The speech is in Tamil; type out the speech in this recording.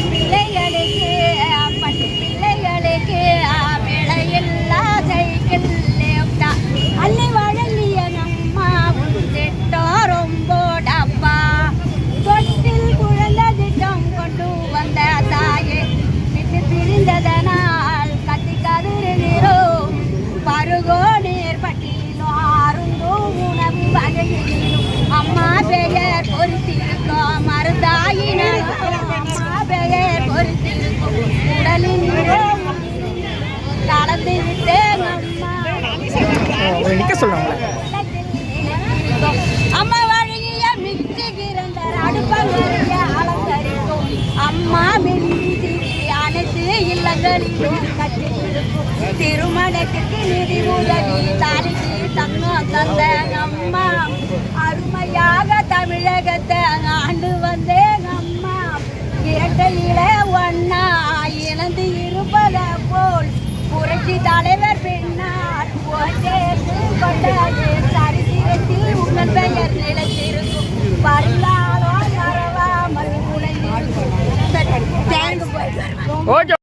பிள்ளைகளுக்கு பட்டு பிள்ளைகளுக்கு விலையில்லா சைக்கிள் அள்ளி வழங்கிய நம்மா திட்டம் ரொம்ப டப்பா தொட்டில் குழந்தை திட்டம் கொண்டு வந்த தாயே விட்டு பிரிந்ததனால் கத்தி கதிர்கிறோம் பருகோ நீர் பட்டியிலும் அருந்தோ உணவு வகையிலும் அம்மா பெயர் பொறுத்திருக்கோம் மருந்தாயினால் அம்மா பெயர் பொறுத்திருக்கும் உடலின் கலந்து விட்டேன் அம்மா வழங்கிய மிக்கு கிரண்டர் அடுப்பங்கரிய அலங்கரிக்கும் அம்மா மின்தி அனைத்து இல்லங்களிலும் கட்டி கொடுக்கும் திருமணத்திற்கு நிதி உதவி தாலிக்கு தங்கம் தந்த அம்மா அருமையாக தமிழகத்தை ஆண்டு வந்தேன் அம்மா இரட்டையில ஒன்னா இணைந்து இருப்பத போல் புரட்சி தலைவர் பின்னார் சேர்ந்து கொண்டாது சரித்திரத்தில் உங்கள் பெயர் நிலைத்திருக்கும் வரலாறோ மறவாமல் உலகில் தேங்கு போய்